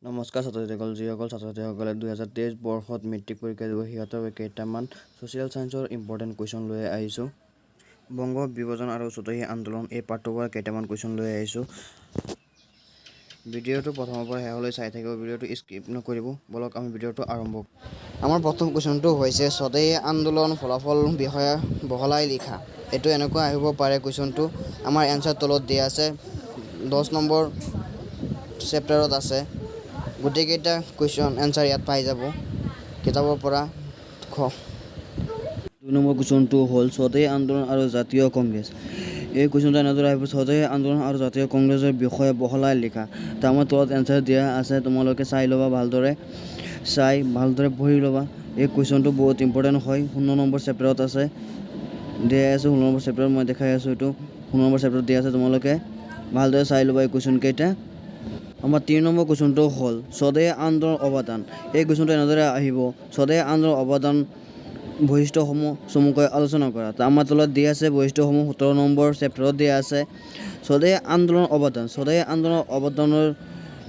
নমস্কাৰ ছাত্ৰছাত্ৰীসকল যিসকল ছাত্ৰছাত্ৰীসকলে 2023 বৰ্ষত মেট্ৰিক পৰীক্ষা দিব সিহঁতৰ কেইটামান ছ'চিয়েল ছায়েন্সৰ ইম্পৰ্টেণ্ট কুৱেশ্যন লৈ আহিছোঁ। বংগ বিভাজন আৰু চতুৰ্থী আন্দোলন এই পাঠটোৰ পৰা কেইটামান কুৱেশ্যন লৈ আহিছোঁ। ভিডিঅ'টো প্ৰথমৰ পৰা শেষলৈ চাই থাকিব, ভিডিঅ'টো স্কিপ নকৰিব। বলক আমি ভিডিঅ'টো আৰম্ভ কৰোঁ। আমাৰ প্ৰথম কুৱেশ্যনটো হৈছে চতুৰ্থী আন্দোলন ফলাফল বিষয়ে বহলাই লিখা। এইটো এনেকুৱা আহিব পাৰে কুৱেশ্যনটো। আমাৰ এনচাৰ তলত দিয়া আছে, 10 নম্বৰ চেপ্টাৰত আছে। গোটেইকেইটা কুৱেশ্যন এনচাৰ ইয়াত পাই যাব কিতাপৰ পৰা। 2 নম্বৰ কুৱেশ্যনটো হ'ল চতুৰ্থী আন্দোলন আৰু জাতীয় কংগ্ৰেছ। এই কুৱেশ্যনটো এনেদৰে আহিব, চতুৰ্থী আন্দোলন আৰু জাতীয় কংগ্ৰেছৰ বিষয়ে বহলাই লিখা। তো আমাৰ তলত এনচাৰ দিয়া আছে, তোমালোকে চাই ল'বা ভালদৰে, পঢ়ি ল'বা। এই কুৱেশ্যনটো বহুত ইম্পৰ্টেণ্ট হয়। 16 নম্বৰ চেপ্টাৰত আছে, দিয়া আছে 16 নম্বৰ চেপ্টাৰত, মই দেখাই আছোঁ। এইটো 16 নম্বৰ চেপ্টাৰত দিয়া আছে, তোমালোকে ভালদৰে চাই ল'বা এই কুৱেশ্যন কেইটা। আমাৰ 3 নম্বৰ কুৱেশ্যনটো হ'ল চতুৰ্থী আন্দোলনৰ অৱদান। এই কুৱেশ্যনটো এনেদৰে আহিব, চতুৰ্থী আন্দোলনৰ অৱদান বৈশিষ্ট্যসমূহ চমুকৈ আলোচনা কৰা। তো আমাৰ তলত দিয়া আছে বৈশিষ্ট্যসমূহ, 17 নম্বৰ চেপ্টাৰত দিয়া আছে। চতুৰ্থী আন্দোলনৰ অৱদান, চতুৰ্থী আন্দোলনৰ অৱদানৰ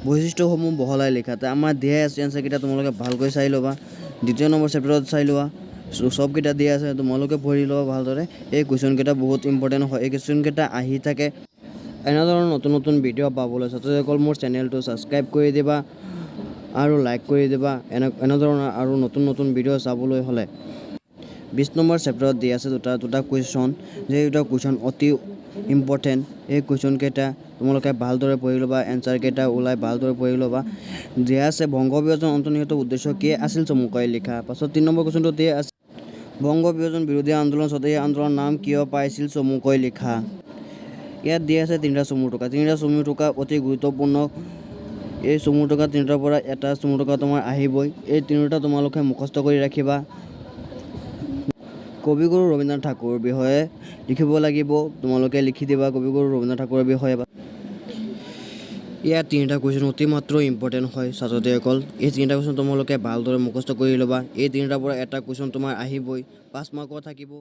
বৈশিষ্ট্যসমূহ বহলাই লিখা। তো আমাৰ দিয়া আছে এনচাৰকেইটা, তোমালোকে ভালকৈ চাই ল'বা। 2 নম্বৰ চেপ্টাৰত চাই লোৱা, চবকেইটা দিয়া আছে, তোমালোকে পঢ়ি ল'বা ভালদৰে। এই কুৱেশ্যনকেইটা বহুত ইম্পৰ্টেণ্ট হয়, এই কুৱেশ্যনকেইটা আহি থাকে। এনেধৰণৰ নতুন নতুন ভিডিঅ' পাবলৈ ছাত্ৰছাত্ৰীসকল মোৰ চেনেলটো ছাবস্ক্ৰাইব কৰি দিবা আৰু লাইক কৰি দিবা। এনেধৰণৰ আৰু নতুন নতুন ভিডিঅ' চাবলৈ হ'লে 20 নম্বৰ চেপ্টাৰত দিয়া আছে দুটা কুৱেশ্যন, যে দুটা কুৱেশ্যন অতি ইম্পৰ্টেণ্ট। এই কুৱেশ্যনকেইটা তোমালোকে ভালদৰে পঢ়ি ল'বা, এনচাৰকেইটা ওলাই ভালদৰে পঢ়ি ল'বা। দিয়া আছে বংগ বিভাজন অন্তৰ্নিহিত উদ্দেশ্য কি আছিল চমুকৈ লিখা। পাছত 3 নম্বৰ কুৱেশ্যনটো দিয়া আছে, বংগ বিভাজন বিৰোধী আন্দোলন চতুৰ্থী আন্দোলনৰ নাম কিয় পাইছিল চমুকৈ লিখা। ইয়াত দিয়া আছে 3টা চমু টোকা। 3টা চমু টোকা অতি গুৰুত্বপূৰ্ণ। এই চমু টোকা 3টাৰ পৰা এটা চমু টোকা তোমাৰ আহিবই। এই 3টা তোমালোকে মুখস্থ কৰি ৰাখিবা। কবিগুৰু ৰবীন্দ্ৰনাথ ঠাকুৰৰ বিষয়ে লিখিব লাগিব, তোমালোকে লিখি দিবা কবিগুৰু ৰবীন্দ্ৰনাথ ঠাকুৰৰ বিষয়ে। ইয়াত 3টা কুৱেশ্যন অতিমাত্ৰ ইম্পৰ্টেণ্ট হয় ছাত্ৰছাত্ৰীসকল। এই 3টা কুৱেশ্যন তোমালোকে ভালদৰে মুখস্থ কৰি ল'বা। এই 3টাৰ পৰা এটা কুৱেশ্যন তোমাৰ আহিবই, 5 মাৰ্কৰ থাকিব।